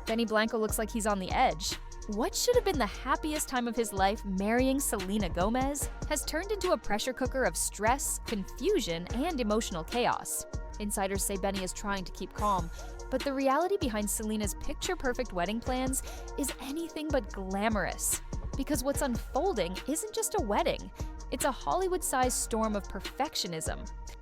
Benny Blanco looks like he's on the edge. What should have been the happiest time of his life, marrying Selena Gomez, has turned into a pressure cooker of stress, confusion, and emotional chaos. Insiders say Benny is trying to keep calm, but the reality behind Selena's picture-perfect wedding plans is anything but glamorous. Because what's unfolding isn't just a wedding, it's a Hollywood-sized storm of perfectionism,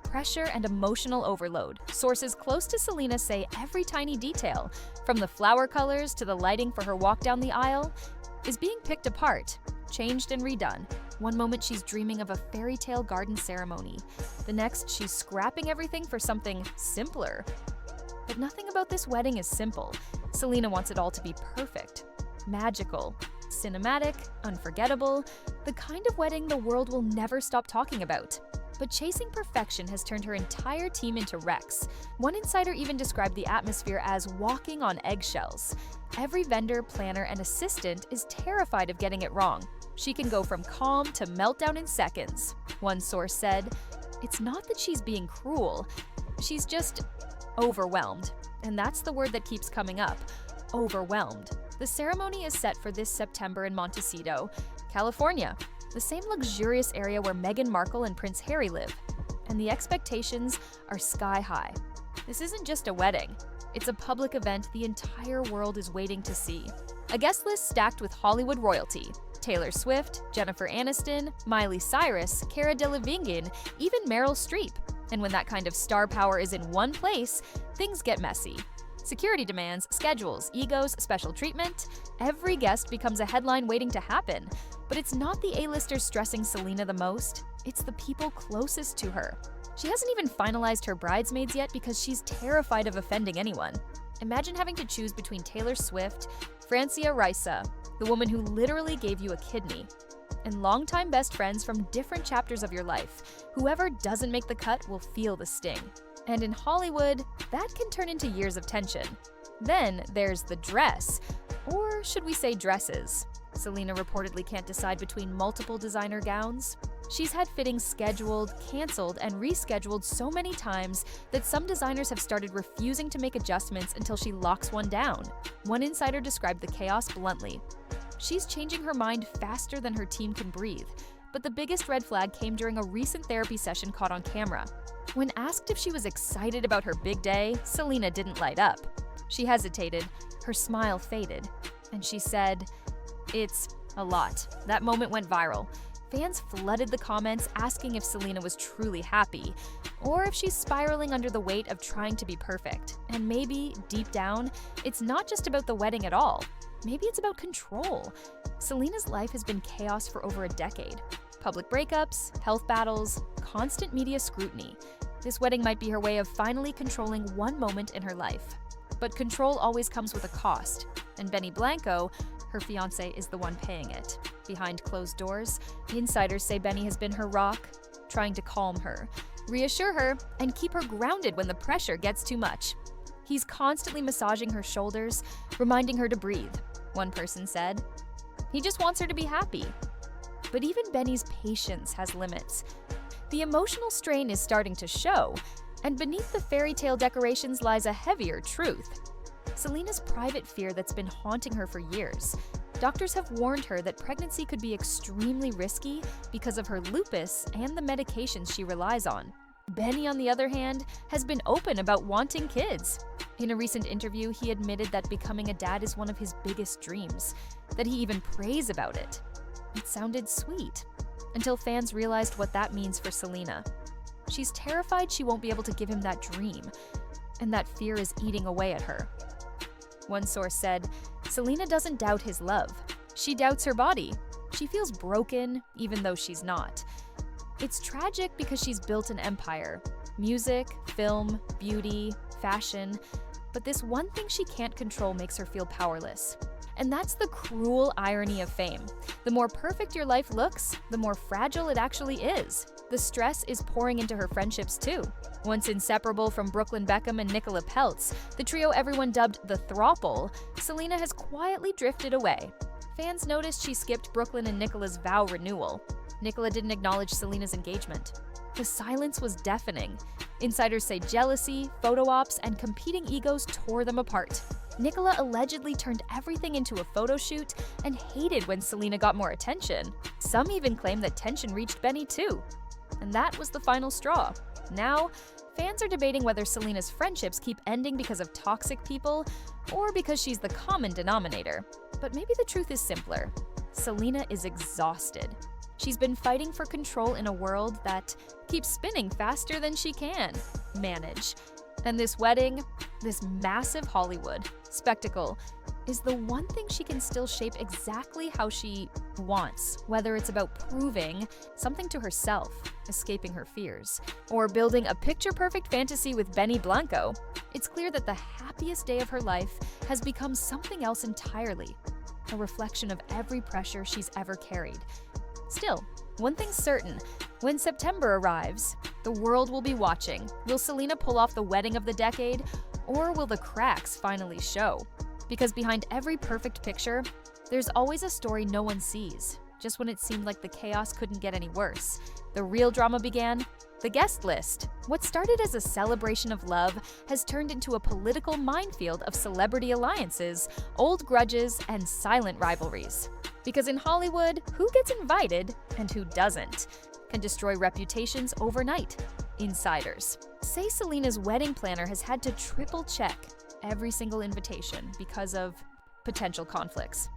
pressure, and emotional overload. Sources close to Selena say every tiny detail, from the flower colors to the lighting for her walk down the aisle, is being picked apart, changed and redone. One moment she's dreaming of a fairy tale garden ceremony. The next, she's scrapping everything for something simpler. But nothing about this wedding is simple. Selena wants it all to be perfect, magical, cinematic, unforgettable, the kind of wedding the world will never stop talking about. But chasing perfection has turned her entire team into wrecks. One insider even described the atmosphere as walking on eggshells. Every vendor, planner, and assistant is terrified of getting it wrong. She can go from calm to meltdown in seconds. One source said, "It's not that she's being cruel, she's just overwhelmed." And that's the word that keeps coming up, overwhelmed. The ceremony is set for this September in Montecito, California, the same luxurious area where Meghan Markle and Prince Harry live. And the expectations are sky high. This isn't just a wedding. It's a public event the entire world is waiting to see. A guest list stacked with Hollywood royalty. Taylor Swift, Jennifer Aniston, Miley Cyrus, Cara Delevingne, even Meryl Streep. And when that kind of star power is in one place, things get messy. Security demands, schedules, egos, special treatment. Every guest becomes a headline waiting to happen. But it's not the A-listers stressing Selena the most, it's the people closest to her. She hasn't even finalized her bridesmaids yet because she's terrified of offending anyone. Imagine having to choose between Taylor Swift, Francia Raisa, the woman who literally gave you a kidney, and longtime best friends from different chapters of your life. Whoever doesn't make the cut will feel the sting. And in Hollywood, that can turn into years of tension. Then there's the dress, or should we say dresses. Selena reportedly can't decide between multiple designer gowns. She's had fittings scheduled, canceled, and rescheduled so many times that some designers have started refusing to make adjustments until she locks one down. One insider described the chaos bluntly. She's changing her mind faster than her team can breathe. But the biggest red flag came during a recent therapy session caught on camera. When asked if she was excited about her big day, Selena didn't light up. She hesitated, her smile faded, and she said, "It's a lot." That moment went viral. Fans flooded the comments asking if Selena was truly happy, or if she's spiraling under the weight of trying to be perfect. And maybe, deep down, it's not just about the wedding at all. Maybe it's about control. Selena's life has been chaos for over a decade. Public breakups, health battles, constant media scrutiny. This wedding might be her way of finally controlling one moment in her life. But control always comes with a cost, and Benny Blanco, her fiancé, is the one paying it. Behind closed doors, insiders say Benny has been her rock, trying to calm her, reassure her, and keep her grounded when the pressure gets too much. He's constantly massaging her shoulders, reminding her to breathe. One person said, "He just wants her to be happy." But even Benny's patience has limits. The emotional strain is starting to show, and beneath the fairy tale decorations lies a heavier truth. Selena's private fear that's been haunting her for years. Doctors have warned her that pregnancy could be extremely risky because of her lupus and the medications she relies on. Benny, on the other hand, has been open about wanting kids. In a recent interview, he admitted that becoming a dad is one of his biggest dreams, that he even prays about it. It sounded sweet, until fans realized what that means for Selena. She's terrified she won't be able to give him that dream, and that fear is eating away at her. One source said, "Selena doesn't doubt his love. She doubts her body. She feels broken, even though she's not. It's tragic because she's built an empire. Music, film, beauty, fashion. But this one thing she can't control makes her feel powerless." And that's the cruel irony of fame. The more perfect your life looks, the more fragile it actually is. The stress is pouring into her friendships too. Once inseparable from Brooklyn Beckham and Nicola Peltz, the trio everyone dubbed the Throuple, Selena has quietly drifted away. Fans noticed she skipped Brooklyn and Nicola's vow renewal. Nicola didn't acknowledge Selena's engagement. The silence was deafening. Insiders say jealousy, photo ops, and competing egos tore them apart. Nicola allegedly turned everything into a photo shoot and hated when Selena got more attention. Some even claim that tension reached Benny too. And that was the final straw. Now, fans are debating whether Selena's friendships keep ending because of toxic people or because she's the common denominator. But maybe the truth is simpler. Selena is exhausted. She's been fighting for control in a world that keeps spinning faster than she can manage. And this wedding, this massive Hollywood spectacle, is the one thing she can still shape exactly how she wants, whether it's about proving something to herself, escaping her fears, or building a picture-perfect fantasy with Benny Blanco. It's clear that the happiest day of her life has become something else entirely, a reflection of every pressure she's ever carried. Still, one thing's certain, when September arrives, the world will be watching. Will Selena pull off the wedding of the decade, or will the cracks finally show? Because behind every perfect picture, there's always a story no one sees. Just when it seemed like the chaos couldn't get any worse, the real drama began. The guest list. What started as a celebration of love has turned into a political minefield of celebrity alliances, old grudges, and silent rivalries. Because in Hollywood, who gets invited and who doesn't can destroy reputations overnight. Insiders say Selena's wedding planner has had to triple check every single invitation because of potential conflicts.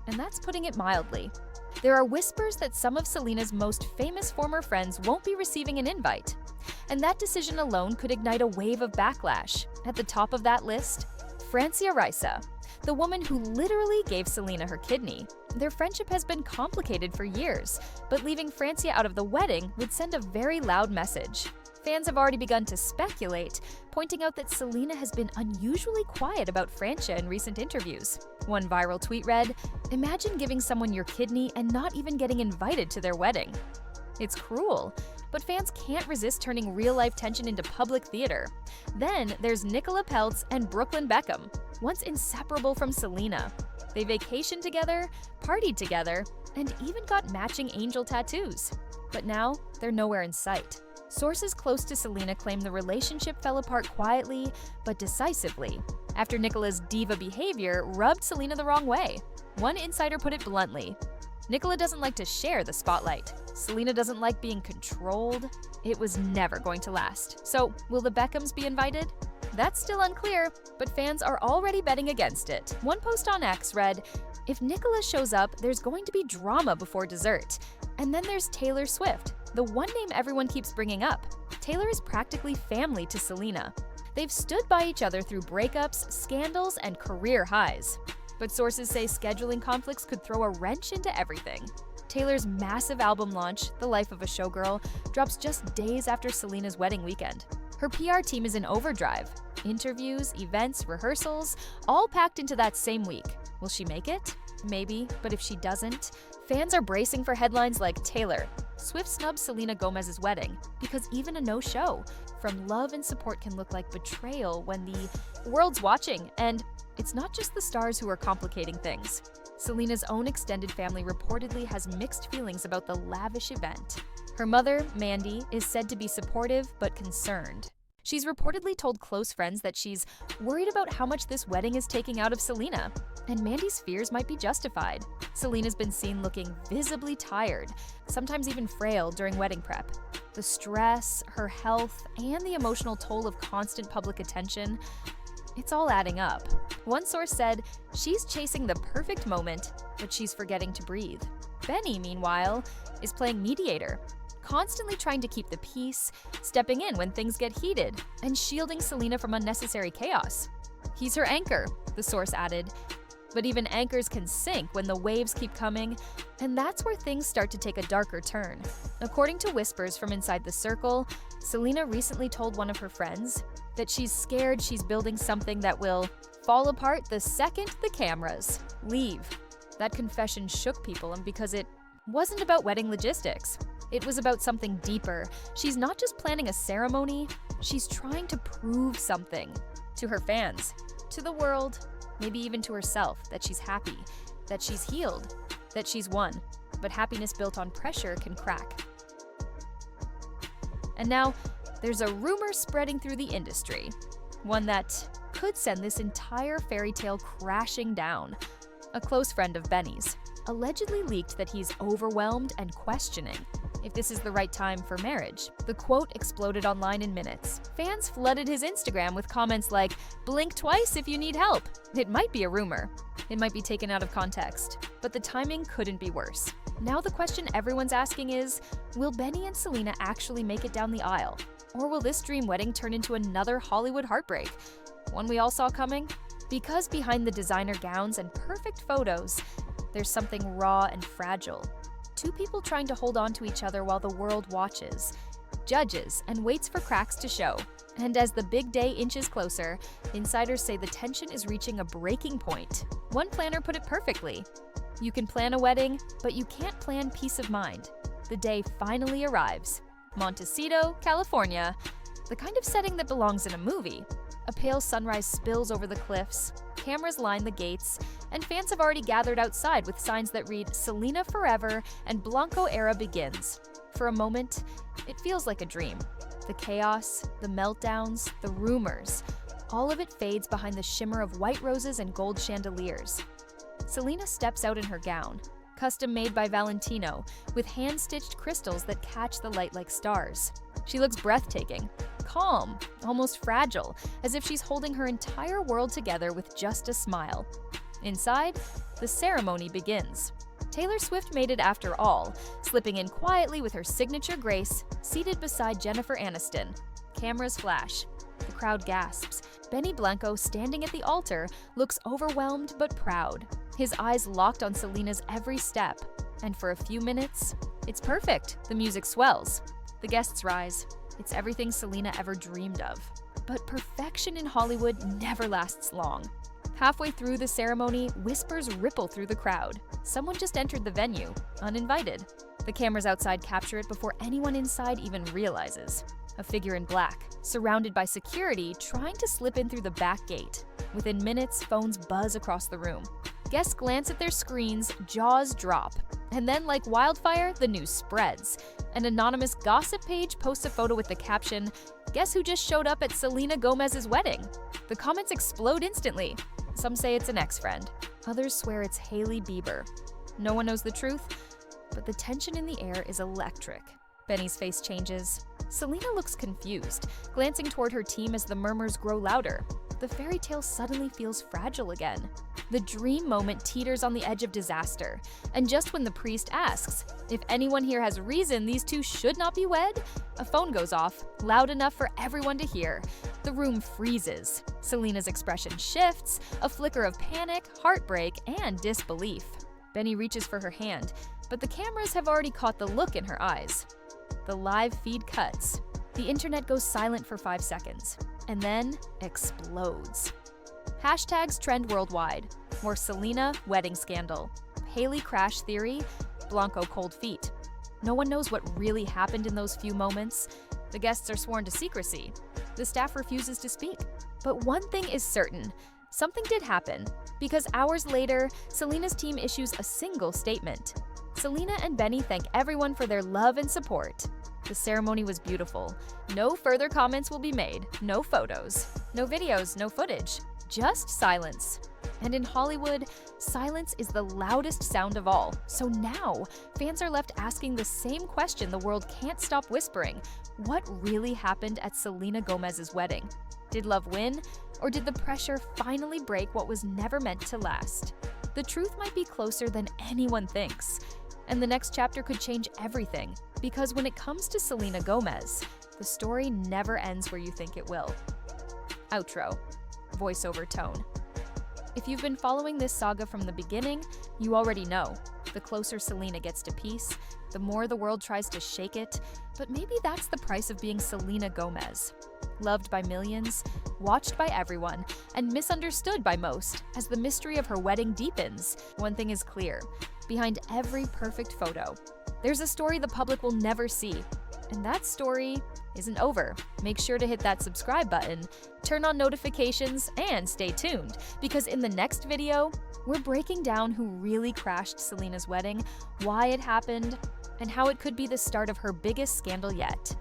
And that's putting it mildly. There are whispers that some of Selena's most famous former friends won't be receiving an invite. And that decision alone could ignite a wave of backlash. At the top of that list, fiancé, the woman who literally gave Selena her kidney. Their friendship has been complicated for years, but leaving Francia out of the wedding would send a very loud message. Fans have already begun to speculate, pointing out that Selena has been unusually quiet about Francia in recent interviews. One viral tweet read, "Imagine giving someone your kidney and not even getting invited to their wedding." It's cruel, but fans can't resist turning real-life tension into public theater. Then there's Nicola Peltz and Brooklyn Beckham, once inseparable from Selena. They vacationed together, partied together, and even got matching angel tattoos. But now, they're nowhere in sight. Sources close to Selena claim the relationship fell apart quietly but decisively after Nicola's diva behavior rubbed Selena the wrong way. One insider put it bluntly, "Nicola doesn't like to share the spotlight. Selena doesn't like being controlled. It was never going to last." So, will the Beckhams be invited? That's still unclear, but fans are already betting against it. One post on X read, "If Nicola shows up, there's going to be drama before dessert." And then there's Taylor Swift, the one name everyone keeps bringing up. Taylor is practically family to Selena. They've stood by each other through breakups, scandals, and career highs. But sources say scheduling conflicts could throw a wrench into everything. Taylor's massive album launch, The Life of a Showgirl, drops just days after Selena's wedding weekend. Her PR team is in overdrive. Interviews, events, rehearsals, all packed into that same week. Will she make it? Maybe, but if she doesn't, fans are bracing for headlines like Taylor. Swift snubs Selena Gomez's wedding, because even a no-show from love and support can look like betrayal when the world's watching. And it's not just the stars who are complicating things. Selena's own extended family reportedly has mixed feelings about the lavish event. Her mother, Mandy, is said to be supportive but concerned. She's reportedly told close friends that she's worried about how much this wedding is taking out of Selena, and Mandy's fears might be justified. Selena's been seen looking visibly tired, sometimes even frail during wedding prep. The stress, her health, and the emotional toll of constant public attention, it's all adding up. One source said, "She's chasing the perfect moment, but she's forgetting to breathe." Benny, meanwhile, is playing mediator, constantly trying to keep the peace, stepping in when things get heated, and shielding Selena from unnecessary chaos. "He's her anchor," the source added. But even anchors can sink when the waves keep coming, and that's where things start to take a darker turn. According to whispers from inside the circle, Selena recently told one of her friends that she's scared she's building something that will fall apart the second the cameras leave. That confession shook people, and because it wasn't about wedding logistics. It was about something deeper. She's not just planning a ceremony, she's trying to prove something to her fans, to the world, maybe even to herself, that she's happy, that she's healed, that she's won. But happiness built on pressure can crack. And now, there's a rumor spreading through the industry, one that could send this entire fairy tale crashing down. A close friend of Benny's allegedly leaked that he's overwhelmed and questioning if this is the right time for marriage. The quote exploded online in minutes. Fans flooded his Instagram with comments like, "Blink twice if you need help." It might be a rumor. It might be taken out of context, but the timing couldn't be worse. Now the question everyone's asking is, will Benny and Selena actually make it down the aisle? Or will this dream wedding turn into another Hollywood heartbreak? One we all saw coming? Because behind the designer gowns and perfect photos, there's something raw and fragile. Two people trying to hold on to each other while the world watches, judges, and waits for cracks to show. And as the big day inches closer, insiders say the tension is reaching a breaking point. One planner put it perfectly. You can plan a wedding, but you can't plan peace of mind. The day finally arrives. Montecito, California, the kind of setting that belongs in a movie. A pale sunrise spills over the cliffs, cameras line the gates, and fans have already gathered outside with signs that read "Selena Forever" and "Blanco Era Begins." For a moment, it feels like a dream. The chaos, the meltdowns, the rumors, all of it fades behind the shimmer of white roses and gold chandeliers. Selena steps out in her gown, custom made by Valentino, with hand-stitched crystals that catch the light like stars. She looks breathtaking, calm, almost fragile, as if she's holding her entire world together with just a smile. Inside, the ceremony begins. Taylor Swift made it after all, slipping in quietly with her signature grace, seated beside Jennifer Aniston. Cameras flash. The crowd gasps. Benny Blanco, standing at the altar, looks overwhelmed but proud, his eyes locked on Selena's every step. And for a few minutes, it's perfect. The music swells. The guests rise. It's everything Selena ever dreamed of. But perfection in Hollywood never lasts long. Halfway through the ceremony, whispers ripple through the crowd. Someone just entered the venue, uninvited. The cameras outside capture it before anyone inside even realizes. A figure in black, surrounded by security, trying to slip in through the back gate. Within minutes, phones buzz across the room. Guests glance at their screens, jaws drop. And then, like wildfire, the news spreads. An anonymous gossip page posts a photo with the caption, "Guess who just showed up at Selena Gomez's wedding?" The comments explode instantly. Some say it's an ex-friend. Others swear it's Hailey Bieber. No one knows the truth, but the tension in the air is electric. Benny's face changes. Selena looks confused, glancing toward her team as the murmurs grow louder. The fairy tale suddenly feels fragile again. The dream moment teeters on the edge of disaster, and just when the priest asks if anyone here has reason these two should not be wed, a phone goes off, loud enough for everyone to hear. The room freezes. Selena's expression shifts, a flicker of panic, heartbreak, and disbelief. Benny reaches for her hand, but the cameras have already caught the look in her eyes. The live feed cuts. The internet goes silent for 5 seconds, and then explodes. Hashtags trend worldwide. More Selena wedding scandal. Hailey crash theory. Blanco cold feet. No one knows what really happened in those few moments. The guests are sworn to secrecy. The staff refuses to speak. But one thing is certain. Something did happen, because hours later, Selena's team issues a single statement. Selena and Benny thank everyone for their love and support. The ceremony was beautiful. No further comments will be made. No photos. No videos, no footage. Just silence. And in Hollywood, silence is the loudest sound of all. So now, fans are left asking the same question the world can't stop whispering. What really happened at Selena Gomez's wedding? Did love win? Or did the pressure finally break what was never meant to last? The truth might be closer than anyone thinks. And the next chapter could change everything. Because when it comes to Selena Gomez, the story never ends where you think it will. Outro. Voiceover tone. If you've been following this saga from the beginning, you already know. The closer Selena gets to peace, the more the world tries to shake it, but maybe that's the price of being Selena Gomez. Loved by millions, watched by everyone, and misunderstood by most, as the mystery of her wedding deepens. One thing is clear. Behind every perfect photo, there's a story the public will never see. And that story isn't over. Make sure to hit that subscribe button, turn on notifications, and stay tuned, because in the next video, we're breaking down who really crashed Selena's wedding, why it happened, and how it could be the start of her biggest scandal yet.